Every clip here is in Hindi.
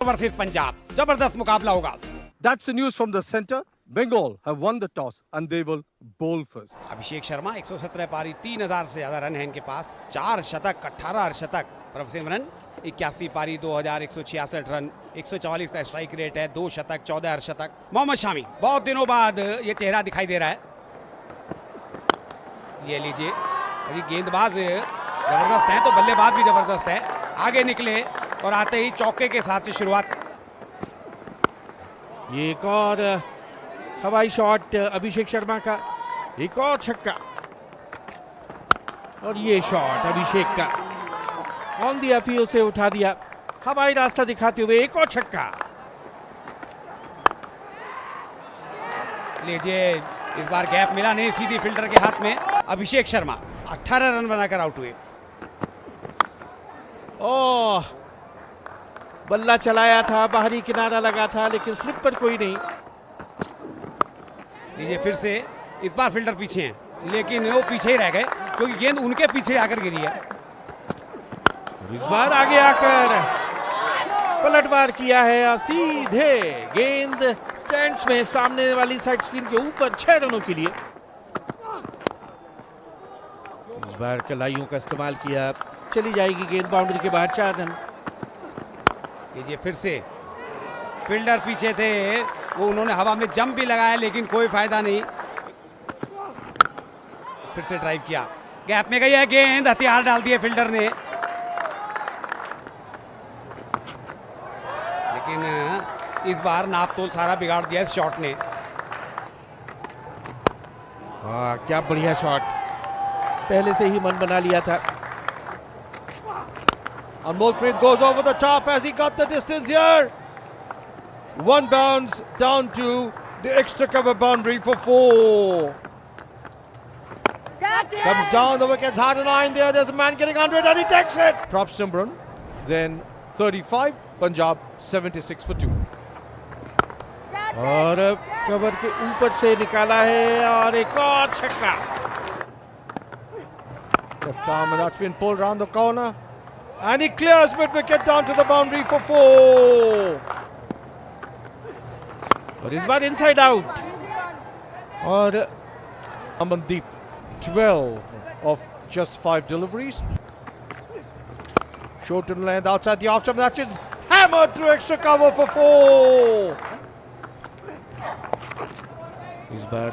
वर्सेस पंजाब, जबरदस्त मुकाबला होगा। That's the news from the center. Bengal have won the toss and they will bowl first. Abhishek Sharma 117 पारी, 3000 से ज्यादा रन है इनके पास, 4 शतक, 18 अर्धशतक। प्रभसिमरन 81 पारी, 2166 रन, 144 का स्ट्राइक रेट है, 2 शतक, 14 अर्धशतक। मोहम्मद शामी, बहुत दिनों बाद ये चेहरा दिखाई दे रहा है। ये लीजिए, अभी गेंदबाज जबरदस्त है तो बल्लेबाज भी जबरदस्त है। आगे निकले और आते ही चौके के साथ से शुरुआत। ये एक और हवाई शॉट अभिषेक शर्मा का, एक और छक्का और ये शॉट अभिषेक का ऑन दी अपील से उठा दिया, हवाई रास्ता दिखाते हुए एक और छक्का। लीजिए, इस बार गैप मिला नहीं, सीधी फील्डर के हाथ में। अभिषेक शर्मा 18 रन बनाकर आउट हुए। ओह, बल्ला चलाया था, बाहरी किनारा लगा था, लेकिन स्लिप पर कोई नहीं। लीजिए फिर से, इस बार फील्डर पीछे हैं, लेकिन वो पीछे ही रह गए क्योंकि गेंद उनके पीछे आकर गिरी है। इस बार आगे आकर पलटवार किया है और सीधे गेंद स्टैंड्स में सामने वाली साइड स्पिन के ऊपर 6 रनों के लिए। इस बार कलाइयों का इस्तेमाल किया, चली जाएगी गेंद बाउंड्री के बाहर, 4 रन। लीजिए फिर से, फील्डर पीछे थे, वो उन्होंने हवा में जंप भी लगाया लेकिन कोई फायदा नहीं। फिर से ड्राइव किया, गैप में गई है गेंद, हथियार डाल दिए फील्डर ने, लेकिन इस बार नापतोल सारा बिगाड़ दिया इस शॉट ने। हाँ, क्या बढ़िया शॉट, पहले से ही मन बना लिया था। And Molpreet goes over the top as he got the distance here. One bounce down to the extra cover boundary for 4. Comes down, the wicket's hard and high in there. There's a man getting under it and he takes it. Prop Simran, then 35, Punjab 76 for 2. और कवर के ऊपर से निकाला है और एक और छक्का। Left arm and that's been pulled round the corner. And he clears mid wicket down to the boundary for 4. और इस बार इनसाइड आउट। और Amandeep 12 of just 5 deliveries. Short and length outside the off stump. That's it. Hammered through extra cover for 4. इस बार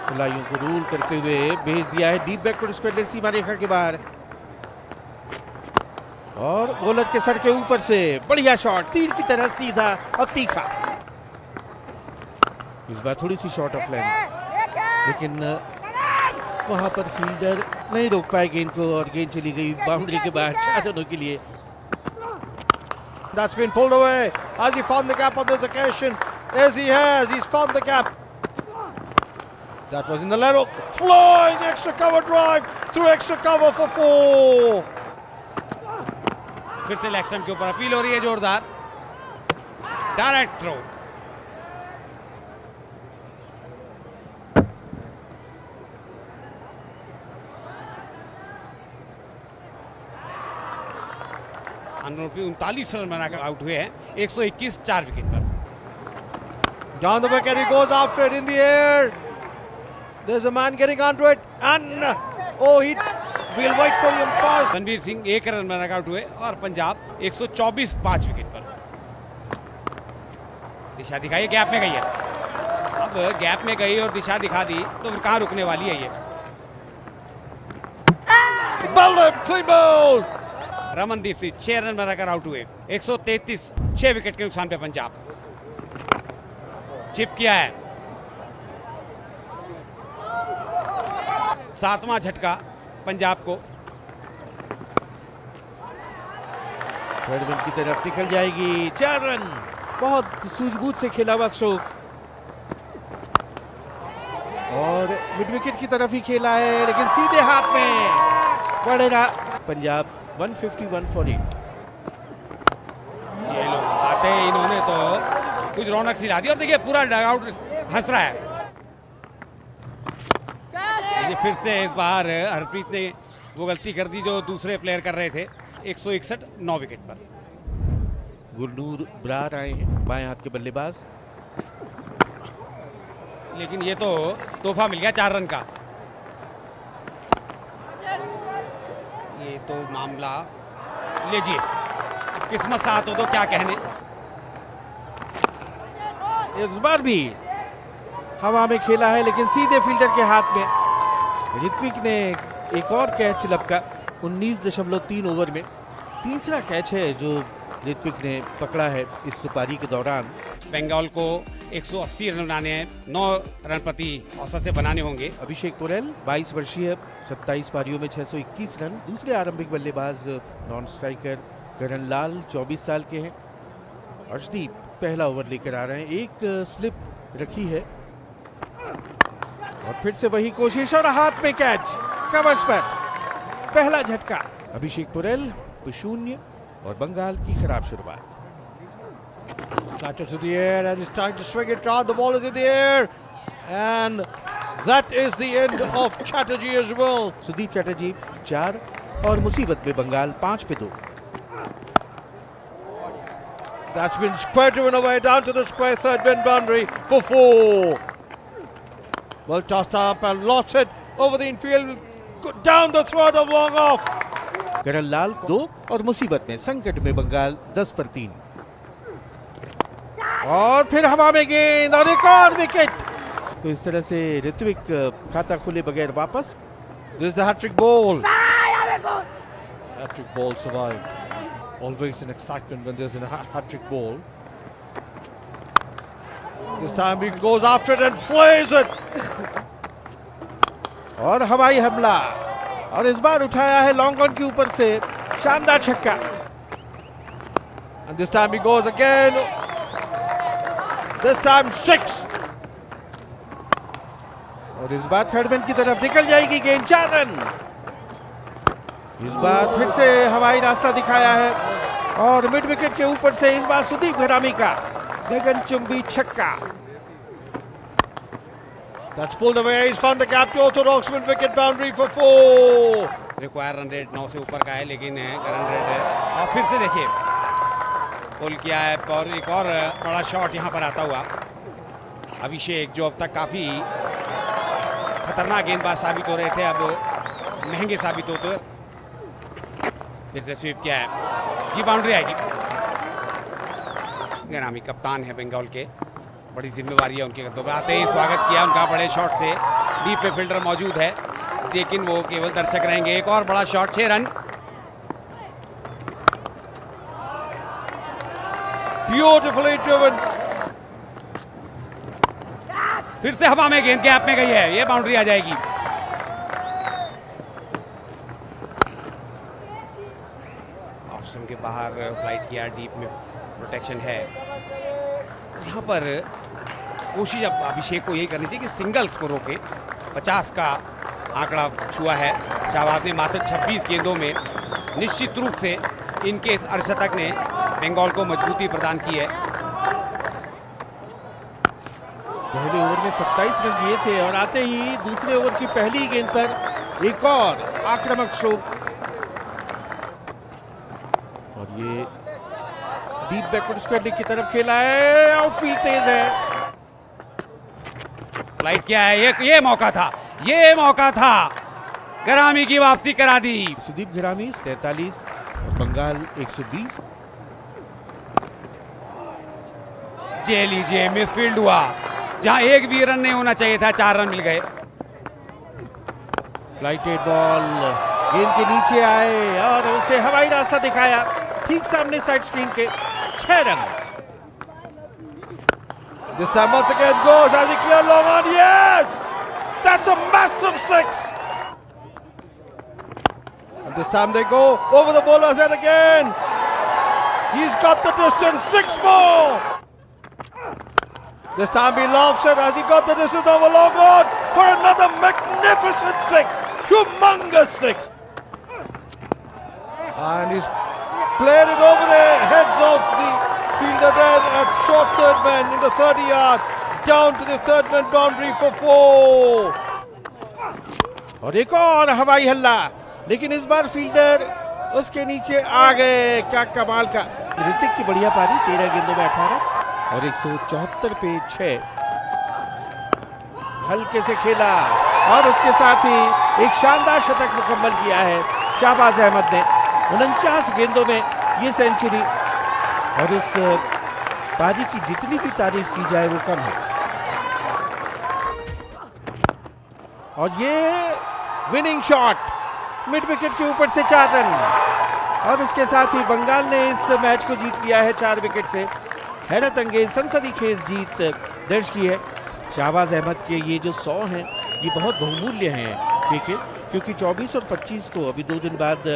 खिलाड़ियों को रूल करते हुए भेज दिया है डीप बैकवर्ड स्क्वायर सीमा रेखा के बाहर। और बॉलर के सर के ऊपर से बढ़िया शॉट, तीर की तरह सीधा और तीखा। इस बार थोड़ी सी शॉर्ट ऑफ लेंथ, लेकिन वहां पर फील्डर नहीं रोक पाए गेंद को और गेंद चली गई बाउंड्री के बाहर 4 रनों के लिए। That's been pulled away. Has he found the gap on this occasion? Yes, he has. He's found the gap. That was in the leg. Flying extra cover drive through extra cover for 4. फिर से लेग स्टंप के ऊपर अपील हो रही है जोरदार, डायरेक्ट थ्रो। अनूपी 39 रन बनाकर आउट हुए हैं, 121 4 विकेट पर। Down the wicket, he goes after it in the air. There's a man getting onto it, and we'll wait for him pass. Ranveer Singh 1 run बनाकर आउट हुए और पंजाब 124 5 विकेट पर। दिशा दिखाई, गैप में गई है, अब गैप में गई और दिशा दिखा दी तो फिर कहां रुकने वाली है ये। Clean ball. Ramandeep Singh 6 run बनाकर आउट हुए, 133 6 विकेट के नुकसान पे पंजाब। चिप किया है, 7वां झटका पंजाब को। थर्ड विकेट की तरफ निकल जाएगी, 4 रन, बहुत सूझबूझ से खेला हुआ स्ट्रोक और मिड विकेट की तरफ ही खेला है, लेकिन सीधे हाथ में पड़ेगा। पंजाब 151 for 8। ये लोग आते ही इन्होंने तो कुछ रौनक सिला दी और देखिए पूरा डगआउट हंस रहा है। फिर से इस बार हरप्रीत ने वो गलती कर दी जो दूसरे प्लेयर कर रहे थे। 161 9 विकेट पर। गुरनूर ब्रार आए हैं, बाएं हाथ के बल्लेबाज। लेकिन ये तो तोहफा मिल गया 4 रन का। ये तो मामला लीजिए, किस्मत साथ हो तो क्या कहने। इस बार भी हवा में खेला है लेकिन सीधे फील्डर के हाथ में। ऋत्विक ने एक और कैच लपका 19.3 ओवर में। तीसरा कैच है जो ऋत्विक ने पकड़ा है इस पारी के दौरान। बंगाल को 180 रन बनाने हैं, 9 रन प्रति औसत से बनाने होंगे। अभिषेक पुरेल 22 वर्षीय, 27 पारियों में 621 रन। दूसरे आरंभिक बल्लेबाज नॉन स्ट्राइकर करण लाल 24 साल के हैं। अर्शदीप पहला ओवर लेकर आ रहे हैं, एक स्लिप रखी है और फिर से वही कोशिश और हाथ में कैच, कवर्स पर पहला झटका। अभिषेक पुरेल 0 और बंगाल की खराब शुरुआत। Batter to the air and he's trying to swing it round. The ball is in the air and that is the end of Chatterjee as well. Sudeep Chatterjee 4 और मुसीबत में बंगाल 5 पे 2। That's been square driven away down to the square third bin boundary for 4. Well tossed up and lost it over the infield down the throat of long off. करण लाल 2 और मुसीबत में संकट में बंगाल 10 पर 3। और फिर हवा में गेंद और एक और विकेट। तो इस तरह से ऋत्विक खाता खुले बगैर वापस। This is the hat-trick ball. Hat-trick ball survived. Always an excitement when there's a hat-trick ball. This time he goes after it and flays it. और हवाई हमला और इस बार उठाया है लॉन्ग ऑन के ऊपर से शानदार छक्का। And this time he goes again. This time 6. और इस बार थर्ड मैन की तरफ निकल जाएगी गेंद, 4 रन। इस बार फिर से हवाई रास्ता दिखाया है और मिड विकेट के ऊपर से इस बार सुदीप घरामी का गगनचुंबी छक्का। That's pulled away. He's found the gap to orthodox mid wicket boundary for 4. Require run rate 9 से ऊपर का है, लेकिन रन रेट है। और फिर से देखिए पुल किया है और एक और बड़ा शॉट यहाँ पर आता हुआ। अभिषेक जो अब तक काफी खतरनाक गेंदबाज साबित हो रहे थे, अब महंगे साबित होते। फिर से स्वीप किया है, ये बाउंड्री आएगी। घरामी कप्तान है बंगाल के, बड़ी जिम्मेवारी है उनके कंधों पर। आते ही स्वागत किया उनका बड़े शॉट से। डीप पे फील्डर मौजूद है लेकिन वो केवल दर्शक रहेंगे। एक और बड़ा शॉट, 6 रन। Beautifully driven. फिर से हवा में गेंद गैप में गई है, ये बाउंड्री आ जाएगी। ऑफ स्टंप के बाहर फ्लाइट किया, डीप में प्रोटेक्शन है। यहाँ पर कोशिश अब अभिषेक को यही करनी चाहिए कि सिंगल्स को रोके। 50 का आंकड़ा छुआ है शाहबाज ने मात्र 26 गेंदों में। निश्चित रूप से इनके इस अर्धशतक ने बंगाल को मजबूती प्रदान की है। पहले ओवर में 27 रन दिए थे और आते ही दूसरे ओवर की पहली गेंद पर एक और आक्रामक स्ट्रोक और ये डीप बैकवर्ड स्क्वायर लेग की तरफ खेला है। आउटफील्ड तेज है, फ्लाइट किया है। ये मौका था, ये मौका था, घरामी की वापसी करा दी। सुदीप घरामी 43 और बंगाल 120। ये लीजिए मिसफील्ड हुआ, जहां एक भी रन नहीं होना चाहिए था, 4 रन मिल गए। फ्लाइटेड बॉल गेंद के नीचे आए और उसे हवाई रास्ता दिखाया ठीक सामने साइड स्क्रीन के, 6 run. This time once again goes as he cleared long on. Yes! That's a massive 6. And this time they go over the bowler's head again. He's got the distance, 6 more. This time he laughs it as he got the distance over long on for another magnificent 6. Humongous 6. And he's played it over the heads of the fielder there at short third man in the 30-yard, down to the third man boundary for 4. और एक और हवाई हल्ला, लेकिन इस बार फील्डर उसके नीचे आ गए। क्या कमाल का ऋतिक की बढ़िया पारी, 13 गेंदों में 18 और 174 पे 6। हल्के से खेला और उसके साथ ही एक शानदार शतक मुकम्मल किया है शाहबाज अहमद ने। 49 गेंदों में ये सेंचुरी, और इस पारी की जितनी भी तारीफ की जाए वो कम है। और ये विनिंग शॉट मिड विकेट के ऊपर से 4 रन, और इसके साथ ही बंगाल ने इस मैच को जीत लिया है 4 विकेट से। हैरत अंगेज सनसनीखेज जीत दर्ज की है। शाहबाज अहमद के ये जो 100 हैं ये बहुत बहुमूल्य हैं, ठीक है, क्योंकि 24 और 25 को अभी 2 दिन बाद